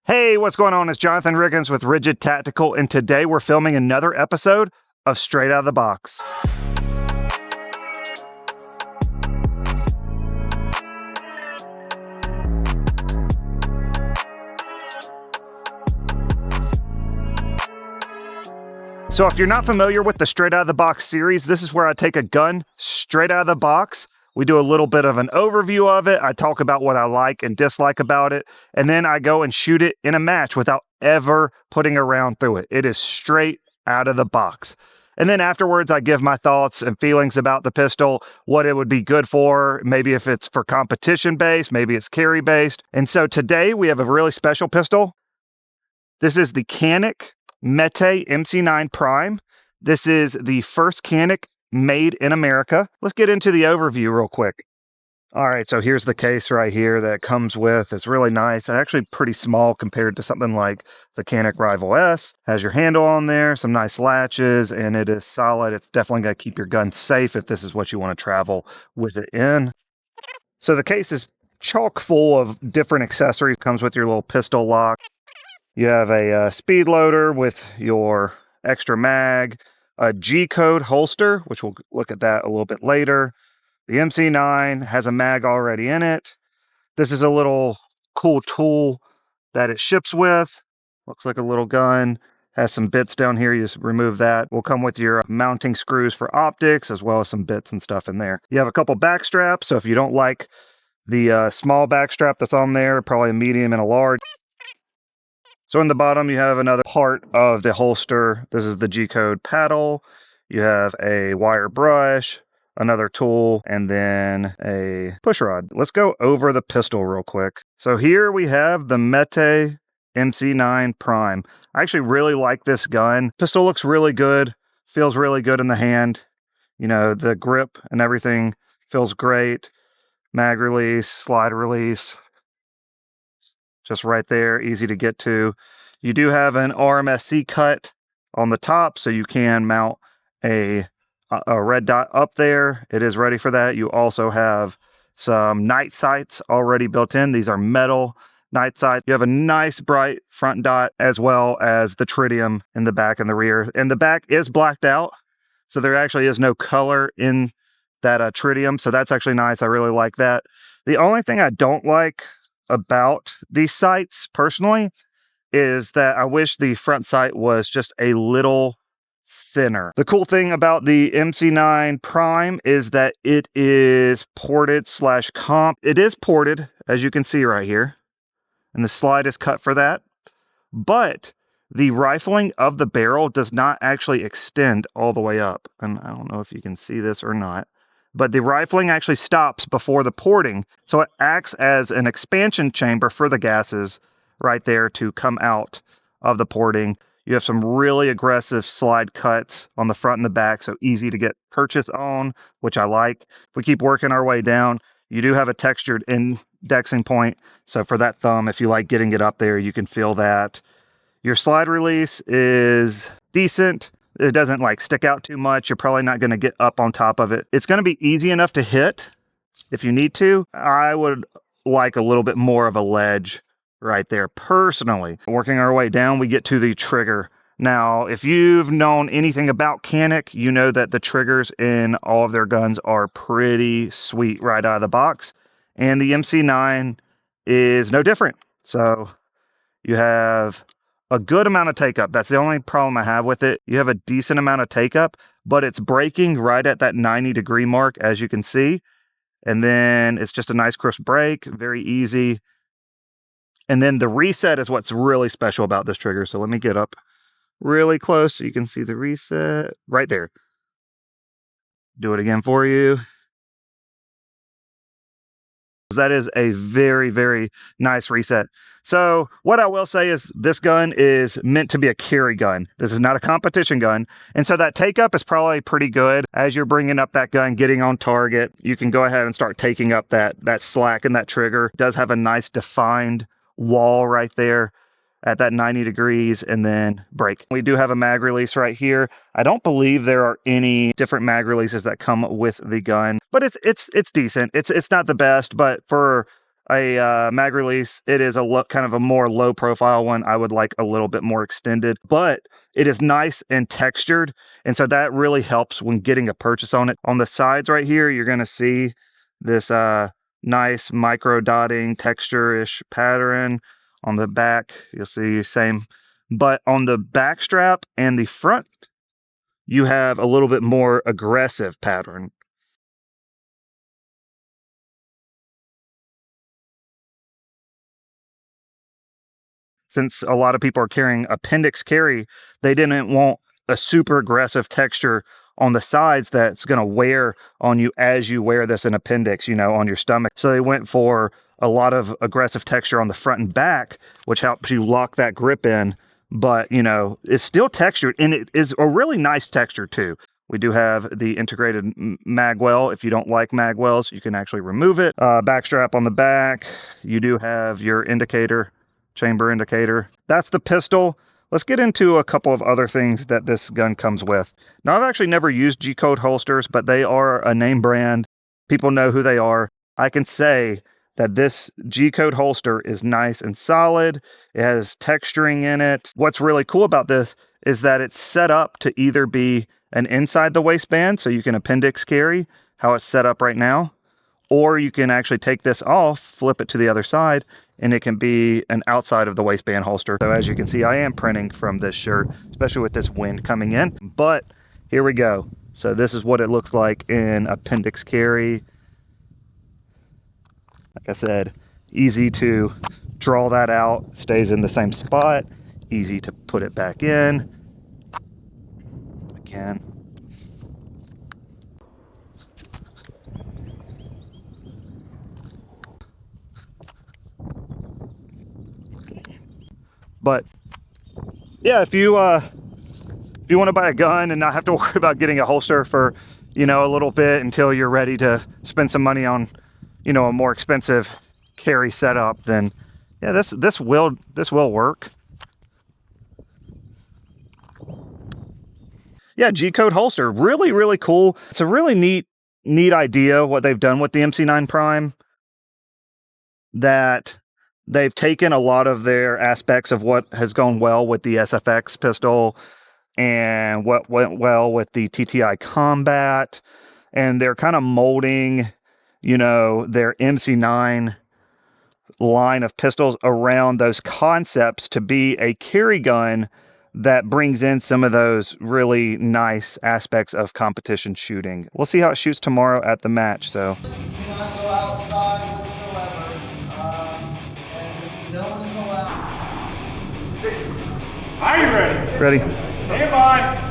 Hey, what's going on? It's Jonathan Riggins with Rigid Tactical, and today we're filming another episode of Straight Outta The Box. So if you're not familiar with the Straight Outta The Box series, this is where I take a gun straight out of the box. We do a little bit of an overview of it. I talk about what I like and dislike about it, and then I go and shoot it in a match without ever putting a round through it. It is straight out of the box. And then afterwards, I give my thoughts and feelings about the pistol, what it would be good for, maybe if it's for competition based, maybe it's carry based. And so today we have a really special pistol. This is the Canik Mete MC9 Prime. This is the first Canik made in America. Let's get into the overview real quick. All right, so here's the case right here that it comes with. It's really nice. It's actually pretty small compared to something like the Canik Rival S. Has your handle on there, some nice latches, and it is solid. It's definitely going to keep your gun safe if this is what you want to travel with it in. So the case is chock full of different accessories. Comes with your little pistol lock. You have a speed loader with your extra mag, a G-code holster, which we'll look at that a little bit later. The MC9 has a mag already in it. This is a little cool tool that it ships with. Looks like a little gun. Has some bits down here. You just remove that. Will come with your mounting screws for optics, as well as some bits and stuff in there. You have a couple back straps, so if you don't like the small back strap that's on there, probably a medium and a large. So in the bottom, you have another part of the holster. This is the G-code paddle. You have a wire brush, another tool, and then a push rod. Let's go over the pistol real quick. So here we have the Mete MC9 Prime. I actually really like this gun. Pistol looks really good, feels really good in the hand. You know, the grip and everything feels great. Mag release, slide release. Just right there, easy to get to. You do have an RMSC cut on the top, so you can mount a red dot up there. It is ready for that. You also have some night sights already built in. These are metal night sights. You have a nice bright front dot, as well as the tritium in the back and the rear. And the back is blacked out, so there actually is no color in that tritium, so that's actually nice. I really like that. The only thing I don't like about these sights personally is that I wish the front sight was just a little thinner. The cool thing about the MC9 Prime is that it is ported / comp. It is ported, as you can see right here, and the slide is cut for that, but the rifling of the barrel does not actually extend all the way up. And I don't know if you can see this or not, but the rifling actually stops before the porting. So it acts as an expansion chamber for the gases right there to come out of the porting. You have some really aggressive slide cuts on the front and the back, so easy to get purchase on, which I like. If we keep working our way down, you do have a textured indexing point. So for that thumb, if you like getting it up there, you can feel that. Your slide release is decent. It doesn't like stick out too much. You're probably not going to get up on top of it. It's going to be easy enough to hit if you need to. I would like a little bit more of a ledge right there personally. Working our way down, we get to the trigger. Now, if you've known anything about Canik, you know that the triggers in all of their guns are pretty sweet right out of the box. And the MC9 is no different. So you have a good amount of take up. That's the only problem I have with it. You have a decent amount of take up, but it's braking right at that 90-degree mark, as you can see. And then it's just a nice crisp break, very easy. And then the reset is what's really special about this trigger. So let me get up really close so you can see the reset right there. Do it again for you. That is a very, very nice reset. So what I will say is this gun is meant to be a carry gun. This is not a competition gun. And so that take up is probably pretty good. As you're bringing up that gun, getting on target, you can go ahead and start taking up that slack in that trigger. It does have a nice defined wall right there at that 90 degrees and then break. We do have a mag release right here. I don't believe there are any different mag releases that come with the gun, but it's decent. It's not the best, but for a mag release. It is kind of a more low profile one. I would like a little bit more extended, but it is nice and textured. And so that really helps when getting a purchase on it. On the sides right here, you're going to see this nice micro dotting texture-ish pattern. On the back, you'll see same. But on the back strap and the front, you have a little bit more aggressive pattern. Since a lot of people are carrying appendix carry, they didn't want a super aggressive texture on the sides that's going to wear on you as you wear this in appendix, you know, on your stomach. So they went for a lot of aggressive texture on the front and back, which helps you lock that grip in. But, you know, it's still textured, and it is a really nice texture too. We do have the integrated magwell. If you don't like magwells, you can actually remove it. Back strap on the back. You do have your indicator, chamber indicator. That's the pistol. Let's get into a couple of other things that this gun comes with. Now, I've actually never used G-code holsters, but they are a name brand. People know who they are. I can say that this G-code holster is nice and solid. It has texturing in it. What's really cool about this is that it's set up to either be an inside the waistband, so you can appendix carry, how it's set up right now, or you can actually take this off, flip it to the other side, and it can be an outside of the waistband holster. So as you can see, I am printing from this shirt, especially with this wind coming in. But here we go. So this is what it looks like in appendix carry. Like I said, easy to draw that out, stays in the same spot, easy to put it back in. Again. But yeah, if you want to buy a gun and not have to worry about getting a holster for, you know, a little bit until you're ready to spend some money on, you know, a more expensive carry setup, then yeah, this will work. Yeah, G-code holster, really cool. It's a really neat idea what they've done with the MC9 Prime, that they've taken a lot of their aspects of what has gone well with the SFX pistol and what went well with the TTI Combat, and they're kind of molding, you know, their MC9 line of pistols around those concepts to be a carry gun that brings in some of those really nice aspects of competition shooting. We'll see how it shoots tomorrow at the match. So Cannot go outside whatsoever, and no one is allowed. Are you ready? ready. Stand by.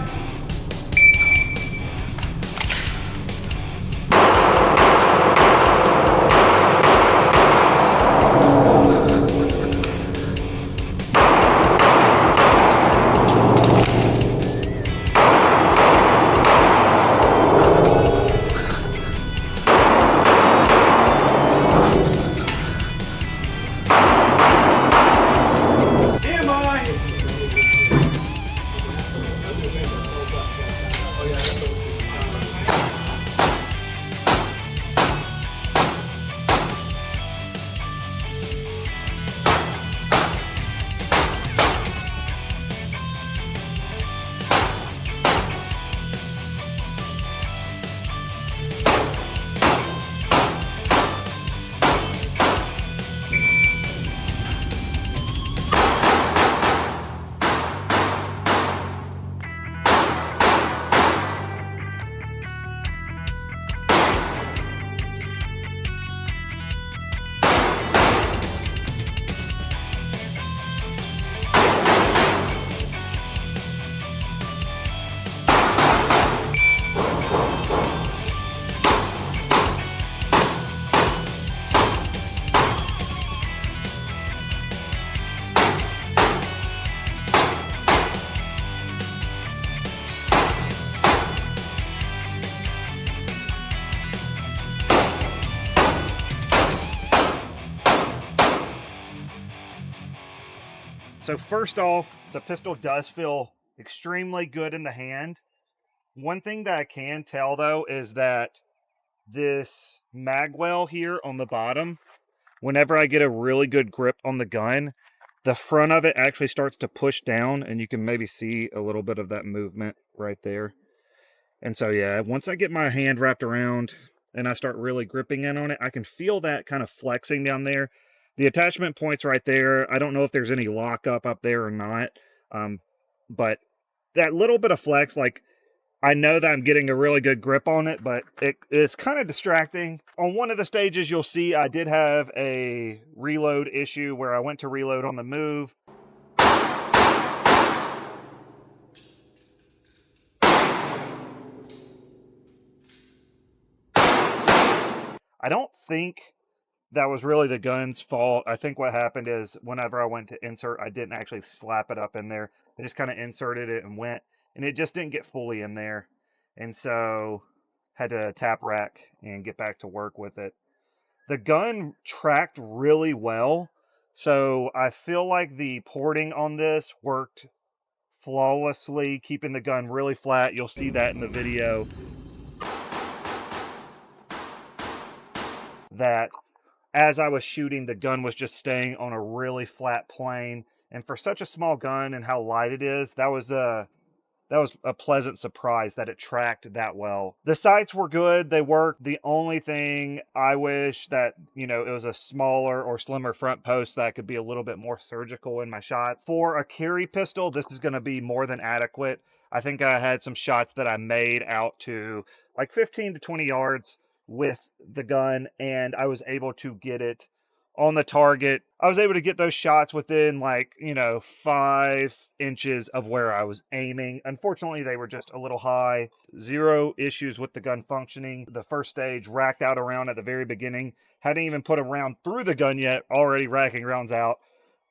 So first off, the pistol does feel extremely good in the hand. One thing that I can tell though is that this magwell here on the bottom, whenever I get a really good grip on the gun, the front of it actually starts to push down, and you can maybe see a little bit of that movement right there. And so, yeah, once I get my hand wrapped around and I start really gripping in on it, I can feel that kind of flexing down there. The attachment point's right there. I don't know if there's any lockup up there or not. But that little bit of flex, like, I know that I'm getting a really good grip on it, but it's kind of distracting. On one of the stages, you'll see I did have a reload issue where I went to reload on the move. I don't think that was really the gun's fault. I think what happened is whenever I went to insert, I didn't actually slap it up in there. I just kind of inserted it and went, and it just didn't get fully in there. And so had to tap rack and get back to work with it. The gun tracked really well, so I feel like the porting on this worked flawlessly, keeping the gun really flat. You'll see that in the video. That as I was shooting, the gun was just staying on a really flat plane. And for such a small gun and how light it is, that was a pleasant surprise that it tracked that well. The sights were good. They worked. The only thing I wish that, it was a smaller or slimmer front post that could be a little bit more surgical in my shots. For a carry pistol, this is going to be more than adequate. I think I had some shots that I made out to like 15 to 20 yards with the gun, and I was able to get it on the target. I was able to get those shots within 5 inches of where I was aiming. Unfortunately, they were just a little high. Zero issues with the gun functioning. The first stage racked out a round at the very beginning. Hadn't even put a round through the gun yet, already racking rounds out.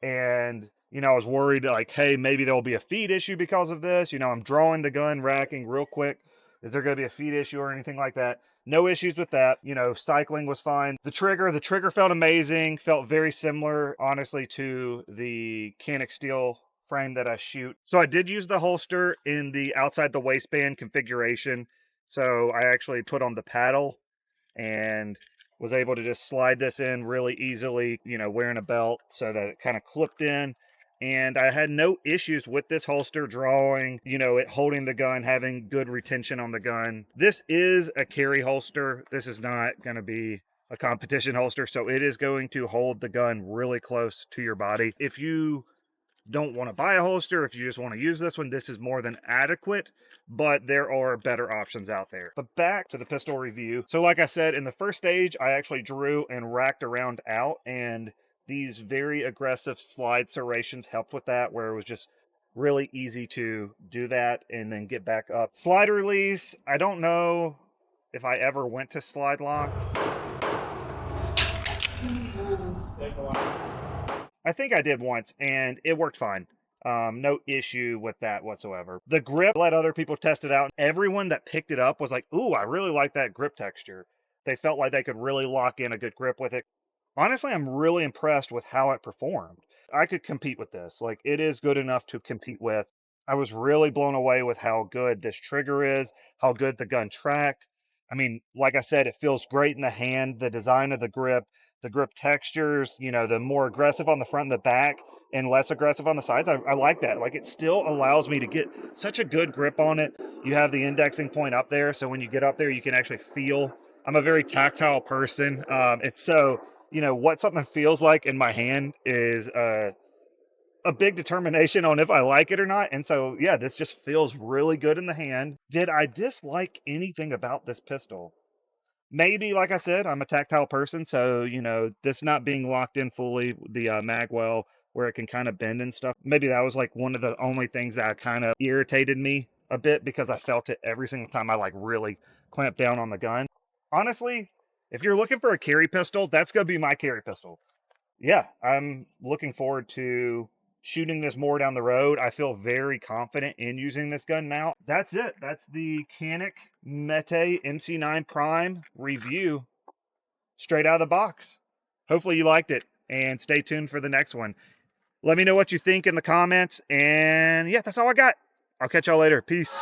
And, I was worried hey, maybe there'll be a feed issue because of this. I'm drawing the gun, racking real quick. Is there going to be a feed issue or anything like that? No issues with that. Cycling was fine. The trigger felt amazing. Felt very similar, honestly, to the Canik steel frame that I shoot. So I did use the holster in the outside the waistband configuration. So I actually put on the paddle and was able to just slide this in really easily, wearing a belt so that it kind of clipped in. And I had no issues with this holster drawing, it holding the gun, having good retention on the gun. This is a carry holster. This is not going to be a competition holster. So it is going to hold the gun really close to your body. If you don't want to buy a holster, if you just want to use this one, this is more than adequate, but there are better options out there. But back to the pistol review. So like I said, in the first stage, I actually drew and racked a round out, and these very aggressive slide serrations helped with that, where it was just really easy to do that and then get back up. Slide release, I don't know if I ever went to slide lock. I think I did once, and it worked fine. No issue with that whatsoever. The grip, let other people test it out. Everyone that picked it up was like, ooh, I really like that grip texture. They felt like they could really lock in a good grip with it. Honestly, I'm really impressed with how it performed. I could compete with this. It is good enough to compete with. I was really blown away with how good this trigger is, how good the gun tracked. I mean, like I said, it feels great in the hand. The design of the grip textures, the more aggressive on the front and the back and less aggressive on the sides. I like that. It still allows me to get such a good grip on it. You have the indexing point up there, so when you get up there, you can actually feel. I'm a very tactile person. It's so, what something feels like in my hand is a big determination on if I like it or not. And so, yeah, this just feels really good in the hand. Did I dislike anything about this pistol? Maybe, like I said, I'm a tactile person, so, this not being locked in fully, the magwell, where it can kind of bend and stuff, maybe that was one of the only things that kind of irritated me a bit, because I felt it every single time I really clamped down on the gun. Honestly, if you're looking for a carry pistol, that's going to be my carry pistol. Yeah, I'm looking forward to shooting this more down the road. I feel very confident in using this gun now. That's it. That's the Canik Mete MC9 Prime review, straight out of the box. Hopefully you liked it, and stay tuned for the next one. Let me know what you think in the comments, and yeah, that's all I got. I'll catch y'all later. Peace.